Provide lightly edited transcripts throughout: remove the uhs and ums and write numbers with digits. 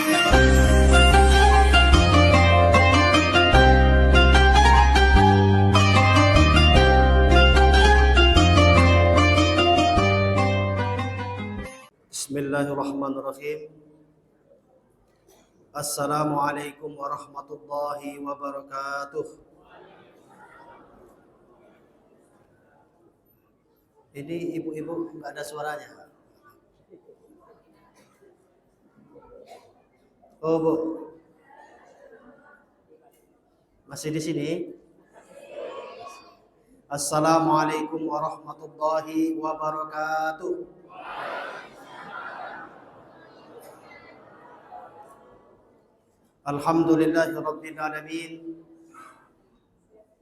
Bismillahirrahmanirrahim. Assalamualaikum warahmatullahi wabarakatuh. Ini ibu-ibu nggak ada suaranya. Oh bu, masih di sini? Assalamualaikum warahmatullahi wabarakatuh. Alhamdulillahi rabbil alamin.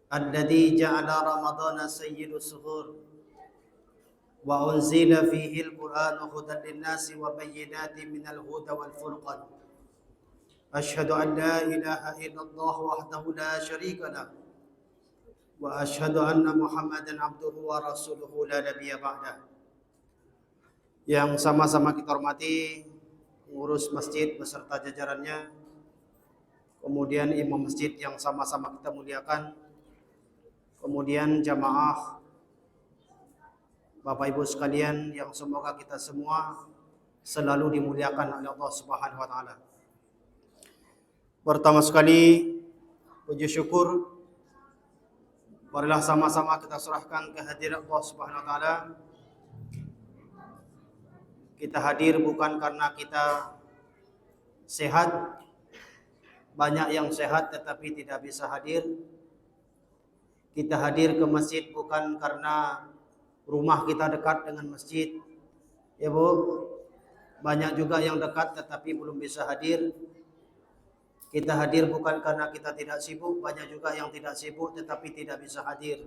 Alladzi ja'ala ramadhana sayyidus suhur wa unzila fihi al-Qur'anu hudan lin-nasi wa bayyinatin minal huda wal furqan. Asyhadu an la ilaha illallah wahdahu la syarika lah wa asyhadu anna Muhammadan abduhu wa rasuluhu la nabiyya ba'dah. Yang sama-sama kita hormati pengurus masjid beserta jajarannya, kemudian imam masjid yang sama-sama kita muliakan, kemudian jamaah Bapak Ibu sekalian yang semoga kita semua selalu dimuliakan oleh Allah Subhanahu wa taala. Pertama sekali puji syukur marilah sama-sama kita serahkan kehadiran Allah Subhanahu wa taala. Kita hadir bukan karena kita sehat. Banyak yang sehat tetapi tidak bisa hadir. Kita hadir ke masjid bukan karena rumah kita dekat dengan masjid. Ya Bu, banyak juga yang dekat tetapi belum bisa hadir. Kita hadir bukan karena kita tidak sibuk. Banyak juga yang tidak sibuk tetapi tidak bisa hadir.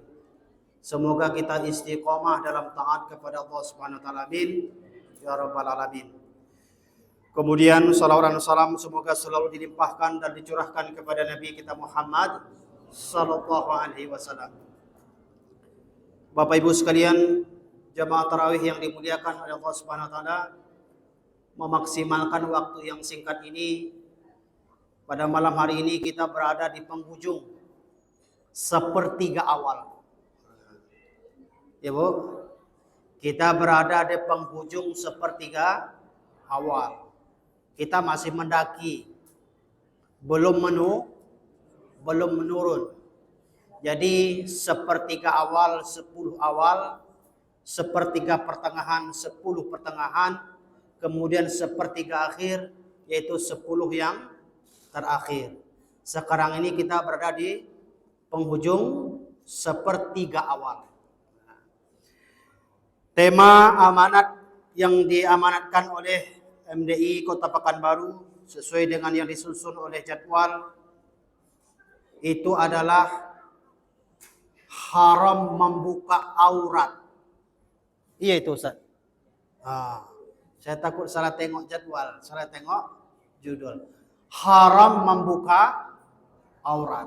Semoga kita istiqomah dalam taat kepada Allah Subhanahu wa taala. Amin ya rabbal alamin. Kemudian salawat dan salam semoga selalu dilimpahkan dan dicurahkan kepada Nabi kita Muhammad sallallahu alaihi wasallam. Bapak Ibu sekalian, jamaah tarawih yang dimuliakan oleh Allah Subhanahu wa taala, memaksimalkan waktu yang singkat ini. Pada malam hari ini kita berada di penghujung sepertiga awal. Ya Bu, kita berada di penghujung sepertiga awal. Kita masih mendaki, belum menurun. Jadi sepertiga awal, 10 awal, sepertiga pertengahan, 10 pertengahan, kemudian sepertiga akhir, yaitu 10 yang terakhir. Sekarang ini kita berada di penghujung sepertiga awal. Tema amanat yang diamanatkan oleh MDI Kota Pekanbaru sesuai dengan yang disusun oleh jadwal itu adalah haram membuka aurat. Iya itu Ustaz. Saya takut salah tengok jadwal, salah tengok judul. Haram membuka aurat.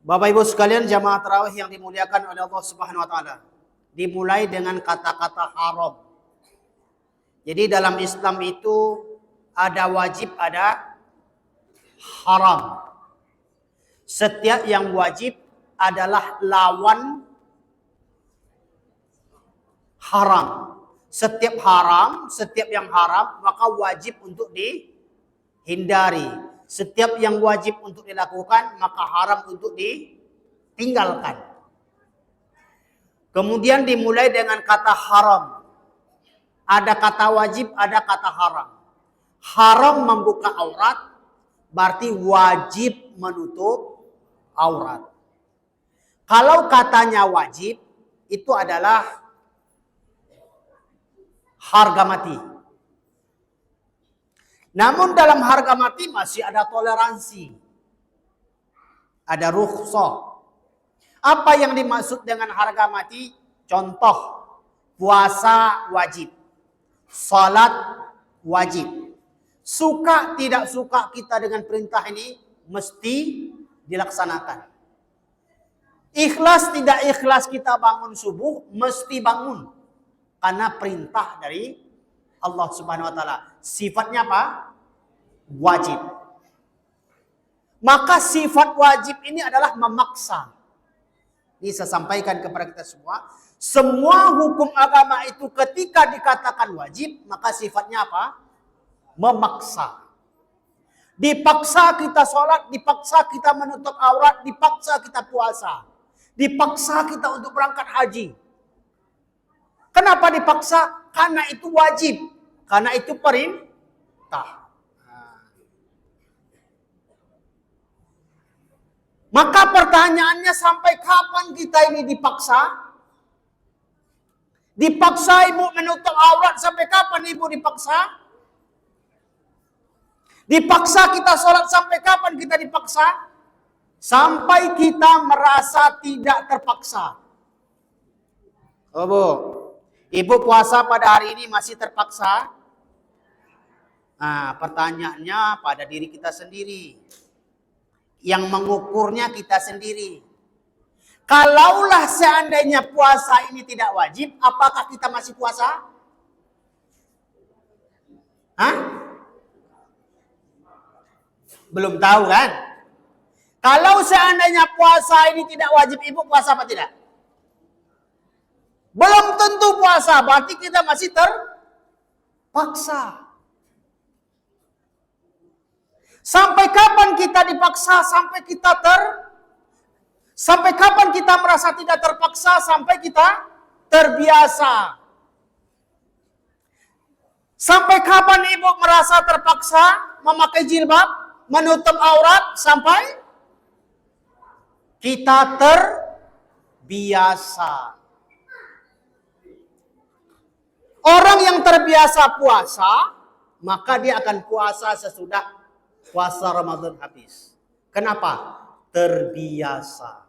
Bapak Ibu sekalian jamaah tarawih yang dimuliakan oleh Allah Subhanahu wa taala. Dimulai dengan kata-kata haram. Jadi dalam Islam itu ada wajib, ada haram. Setiap yang wajib adalah lawan haram. Setiap yang haram maka wajib untuk dihindari. Setiap yang wajib untuk dilakukan maka haram untuk ditinggalkan. Kemudian dimulai dengan kata haram. Ada kata wajib, ada kata haram. Haram membuka aurat berarti wajib menutup aurat. Kalau katanya wajib, itu adalah harga mati. Namun dalam harga mati masih ada toleransi. Ada rukhsah. Apa yang dimaksud dengan harga mati? Contoh, puasa wajib. Salat wajib. Suka tidak suka kita dengan perintah ini mesti dilaksanakan. Ikhlas tidak ikhlas kita bangun subuh mesti bangun karena perintah dari Allah Subhanahu wa taala. Sifatnya apa? Wajib. Maka sifat wajib ini adalah memaksa. Ini saya sampaikan kepada kita semua hukum agama itu ketika dikatakan wajib, maka sifatnya apa? Memaksa. Dipaksa kita sholat, dipaksa kita menutup aurat, dipaksa kita puasa. Dipaksa kita untuk berangkat haji. Kenapa dipaksa? Karena itu wajib. Karena itu perintah. Maka pertanyaannya, sampai kapan kita ini dipaksa? Dipaksa ibu menutup aurat, sampai kapan ibu dipaksa? Dipaksa kita sholat, sampai kapan kita dipaksa? Sampai kita merasa tidak terpaksa. Oh Bu, ibu puasa pada hari ini masih terpaksa? Nah, pertanyaannya pada diri kita sendiri. Yang mengukurnya kita sendiri. Kalaulah seandainya puasa ini tidak wajib, apakah kita masih puasa? Hah? Belum tahu kan? Kalau seandainya puasa ini tidak wajib, ibu puasa apa tidak? Belum tentu puasa, berarti kita masih terpaksa. Sampai kapan kita dipaksa? Sampai kapan kita merasa tidak terpaksa? Sampai kita terbiasa. Sampai kapan ibu merasa terpaksa memakai jilbab, menutup aurat? Sampai kita terbiasa. Orang yang terbiasa puasa, maka dia akan puasa sesudah puasa Ramadan habis. Kenapa? Terbiasa.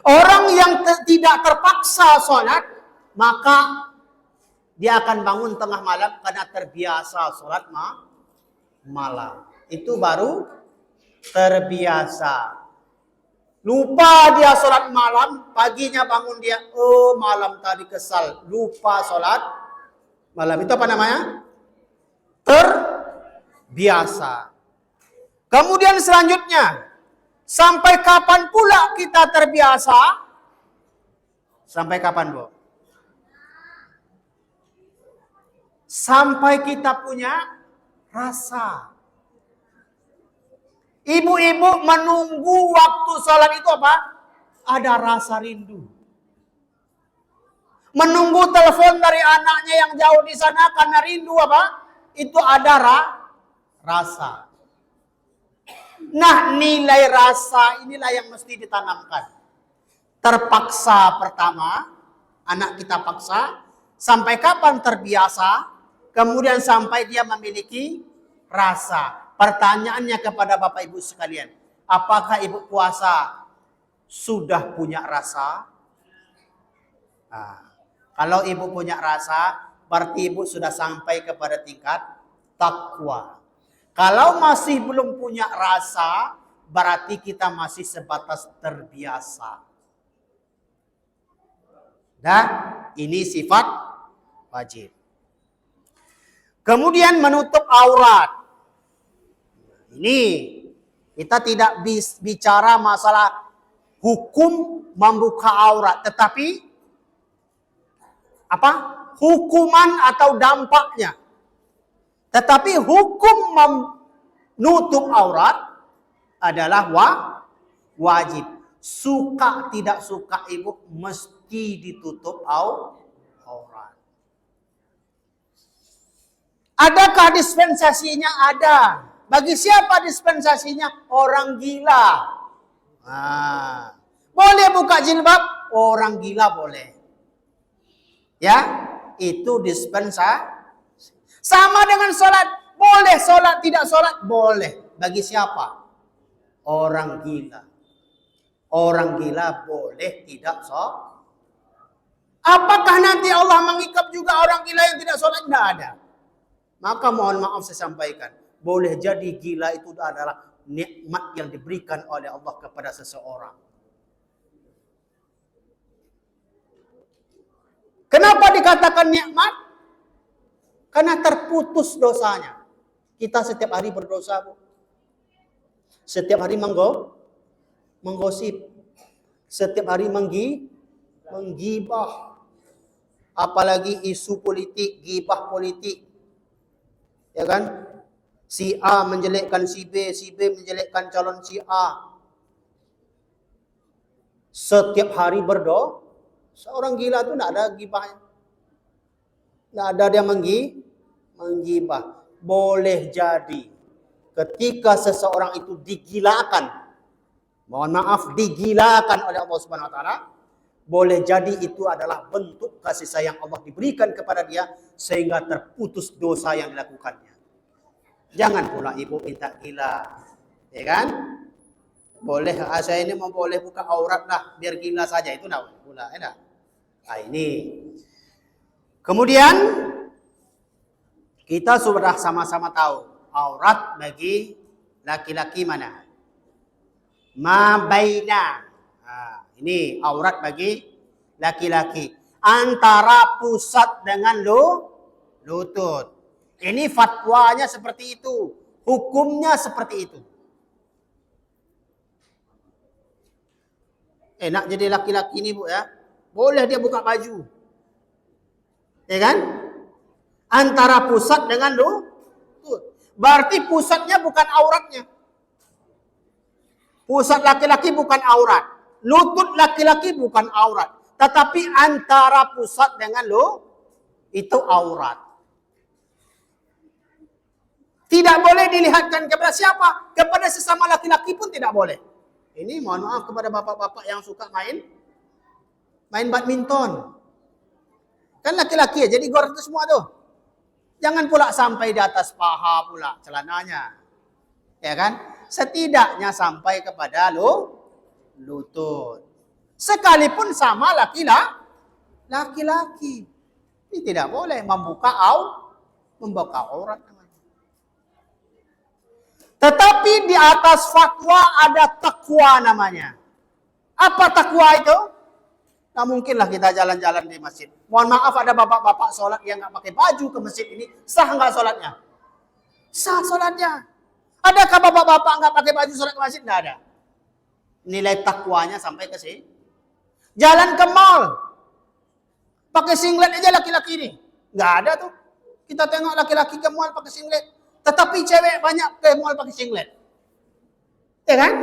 Orang yang tidak terpaksa sholat, maka dia akan bangun tengah malam karena terbiasa sholat malam. Itu baru terbiasa. Lupa dia sholat malam, paginya bangun dia, oh malam tadi kesal, lupa sholat malam. Itu apa namanya? Terbiasa. Kemudian selanjutnya, sampai kapan pula kita terbiasa? Sampai kapan, Bu? Sampai kita punya rasa. Ibu-ibu menunggu waktu sholat itu apa? Ada rasa rindu. Menunggu telepon dari anaknya yang jauh di sana karena rindu apa? Itu ada rasa. Nah, nilai rasa inilah yang mesti ditanamkan. Terpaksa pertama, anak kita paksa. Sampai kapan terbiasa? Kemudian sampai dia memiliki rasa. Pertanyaannya kepada Bapak Ibu sekalian. Apakah ibu puasa sudah punya rasa? Nah, kalau ibu punya rasa, berarti ibu sudah sampai kepada tingkat takwa. Kalau masih belum punya rasa, berarti kita masih sebatas terbiasa. Dan ini sifat wajib. Kemudian menutup aurat. Ini kita tidak bicara masalah hukum membuka aurat, tetapi apa? Hukuman atau dampaknya. Tetapi hukum menutup aurat adalah wajib. Suka tidak suka ibu mesti ditutup aurat. Adakah dispensasinya? Ada. Bagi siapa dispensasinya? Orang gila. Boleh buka jilbab? Orang gila boleh. Ya, itu dispensasi. Sama dengan sholat. Boleh sholat, tidak sholat? Boleh. Bagi siapa? Orang gila. Orang gila boleh tidak sholat. Apakah nanti Allah mengikap juga orang gila yang tidak sholat? Tidak ada. Maka mohon maaf saya sampaikan. Boleh jadi gila itu adalah nikmat yang diberikan oleh Allah kepada seseorang. Kenapa dikatakan nikmat? Karena terputus dosanya. Kita setiap hari berdosa, Bu. Setiap hari menggosip. Setiap hari menggibah. Apalagi isu politik, gibah politik. Ya kan? Si A menjelekkan si B menjelekkan calon si A. Setiap hari berdoa. Seorang gila itu tidak ada gibahnya. Tidak ada dia menggibah. Boleh jadi ketika seseorang itu digilakan, mohon maaf, digilakan oleh Allah Subhanahu wa taala, boleh jadi itu adalah bentuk kasih sayang Allah diberikan kepada dia sehingga terputus dosa yang dilakukannya. Jangan pula ibu minta gila, ya kan? Boleh, saya ini mau boleh buka aurat lah, biar gila saja, itu enggak pula, ya. Nah, ini. Kemudian kita sudah sama-sama tahu aurat bagi laki-laki mana? Ma baina. Nah, ini aurat bagi laki-laki antara pusat dengan lutut. Ini fatwanya seperti itu, hukumnya seperti itu. Enak jadi laki-laki ini, Bu, ya. Boleh dia buka baju. Ya kan? Antara pusat dengan lutut. Berarti pusatnya bukan auratnya. Pusat laki-laki bukan aurat. Lutut laki-laki bukan aurat. Tetapi antara pusat dengan itu aurat. Tidak boleh dilihatkan kepada siapa? Kepada sesama laki-laki pun tidak boleh. Ini mohon maaf kepada bapak-bapak yang suka main badminton. Kan laki-laki ya, jadi gor itu semua tuh. Jangan pula sampai di atas paha pula celananya. Ya kan? Setidaknya sampai kepada lutut. Sekalipun sama laki-laki. Ini tidak boleh membuka aurat namanya. Tetapi di atas fatwa ada takwa namanya. Apa takwa itu? Nah, mungkinlah kita jalan-jalan di masjid. Mohon maaf ada bapak-bapak sholat yang nggak pakai baju ke masjid ini. Sah nggak sholatnya? Sah sholatnya. Adakah bapak-bapak nggak pakai baju sholat ke masjid? Nggak ada. Nilai takwanya sampai ke sini. Jalan ke mall. Pakai singlet aja laki-laki ini. Nggak ada tuh. Kita tengok laki-laki ke mall pakai singlet. Tetapi cewek banyak ke mall pakai singlet. Ya kan?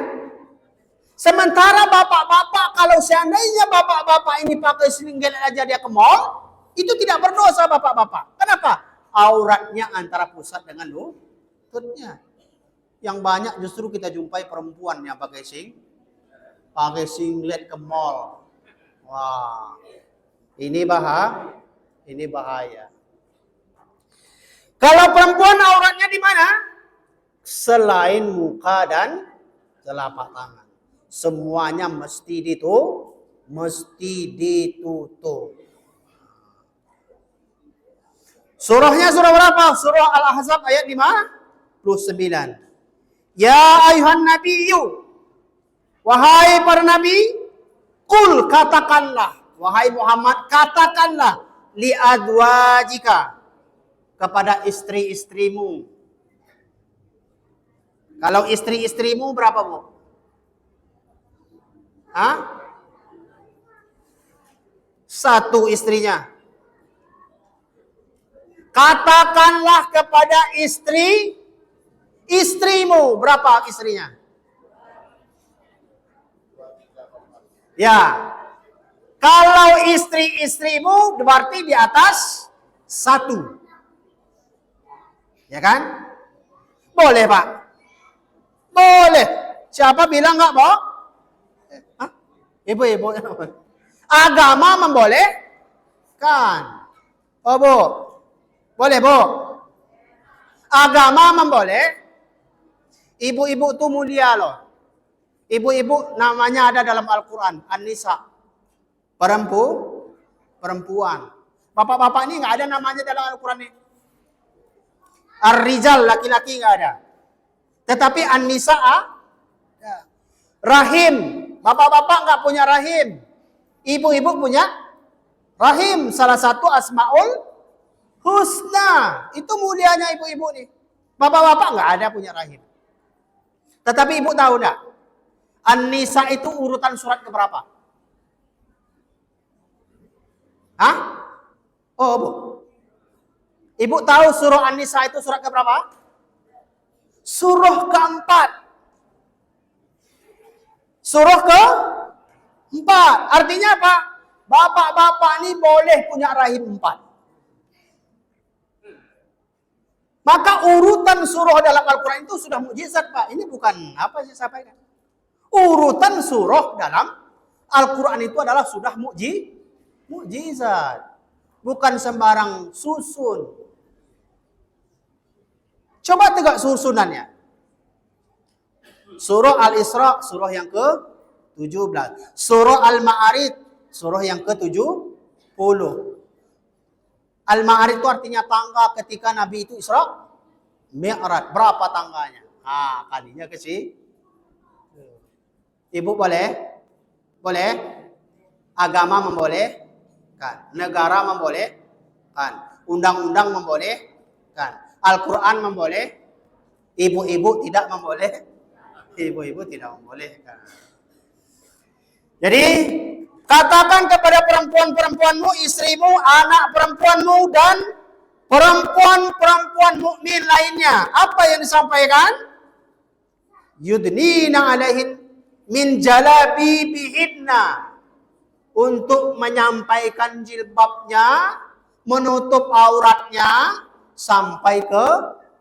Sementara bapak-bapak, kalau seandainya bapak-bapak ini pakai singlet aja dia ke mall, itu tidak berdosa bapak-bapak. Kenapa? Auratnya antara pusat dengan lututnya. Yang banyak justru kita jumpai perempuan yang pakai singlet ke mall. Wah, ini bahaya. Kalau perempuan auratnya di mana? Selain muka dan telapak tangan. Semuanya mesti ditutup. Surahnya surah berapa? Surah Al-Ahzab ayat 59. Ya ayuhan nabiyyu, wahai para nabi, kul katakanlah, wahai Muhammad katakanlah, li azwajika, kepada istri-istrimu. Kalau istri-istrimu berapa, Bu? Satu istrinya. Katakanlah kepada istrimu. Berapa istrinya? Ya. Kalau istri-istrimu berarti di atas satu. Ya kan? Boleh, Pak. Boleh. Siapa bilang enggak, Pak? Ibu-ibu. Agama membolehkan. Oh, Bu. Boleh, Bu. Agama memboleh. Ibu-ibu itu mulia loh. Ibu-ibu namanya ada dalam Al-Quran. An-Nisa. Perempuan. Bapak-bapak ini nggak ada namanya dalam Al-Quran ini. Ar-Rijal, laki-laki nggak ada. Tetapi An-Nisa, rahim. Bapak-bapak nggak punya rahim. Ibu-ibu punya rahim. Salah satu Asmaul Husna. itu mulianya ibu-ibu nih. Bapak-bapak nggak ada punya rahim. Tetapi ibu tahu nggak? An-Nisa itu urutan surat keberapa? Hah? Oh, Bu. Ibu tahu surah An-Nisa itu surat keberapa? Surah keempat. Surah keempat. Artinya apa? Bapak-bapak ini boleh punya rahim 4. Maka urutan surah dalam Al-Quran itu sudah mukjizat, Pak. Ini bukan apa sih sampaikan. Urutan surah dalam Al-Quran itu adalah sudah mukjizat. Bukan sembarang susun. Coba tegak susunannya. Surah Al-Isra, surah yang ke-17. Surah Al-Ma'arij, surah yang ke-70. Al-Ma'arij itu artinya tangga ketika Nabi itu Isra Mi'raj. Berapa tangganya? Kalinya ke si. Ibu boleh? Boleh? Agama membolehkan. Negara membolehkan. Undang-undang membolehkan. Al-Quran memboleh. Ibu-ibu tidak memboleh. Ibu-ibu tidak membolehkan. Jadi katakan kepada perempuan-perempuanmu, istrimu, anak perempuanmu, dan perempuan-perempuan mukmin lainnya. Apa yang disampaikan? Yudnina alaihin min jalabibihinna. Untuk menyampaikan jilbabnya, menutup auratnya, sampai ke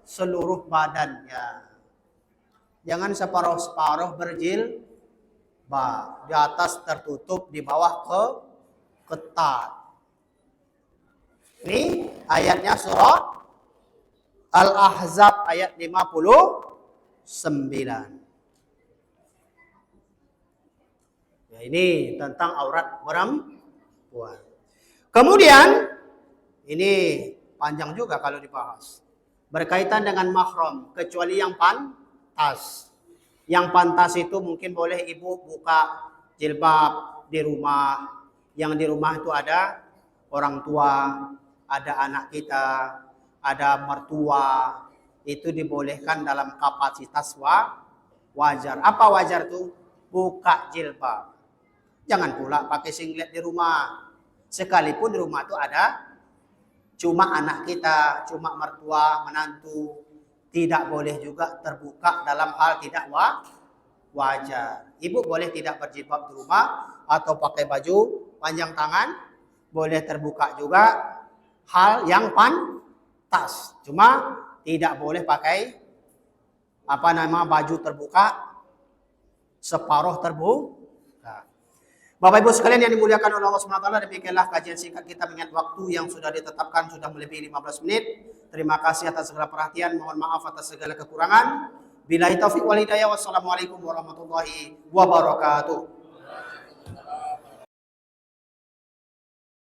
seluruh badannya. Jangan separuh-separuh berjilbab. Di atas tertutup, di bawah ketat. Ini ayatnya surah Al-Ahzab ayat 59. Ya, ini tentang aurat perempuan. Kemudian ini panjang juga kalau dibahas. Berkaitan dengan mahram, kecuali yang pantas. Yang pantas itu mungkin boleh ibu buka jilbab di rumah. Yang di rumah itu ada orang tua, ada anak kita, ada mertua. Itu dibolehkan dalam kapasitas wajar. Apa wajar tuh? Buka jilbab. Jangan pula pakai singlet di rumah. Sekalipun di rumah itu ada cuma anak kita, cuma mertua, menantu. Tidak boleh juga terbuka dalam hal tidak wajar. Ibu boleh tidak berjilbab di rumah atau pakai baju panjang tangan. Boleh terbuka juga hal yang pantas. Cuma tidak boleh pakai baju terbuka separuh terbuka. Bapak Ibu sekalian yang dimuliakan oleh Allah Subhanahu wa taala, demikianlah kajian singkat kita mengingat waktu yang sudah ditetapkan sudah melebihi 15 menit. Terima kasih atas segala perhatian, mohon maaf atas segala kekurangan. Billahi taufiq wal hidayah. Wassalamualaikum warahmatullahi wabarakatuh.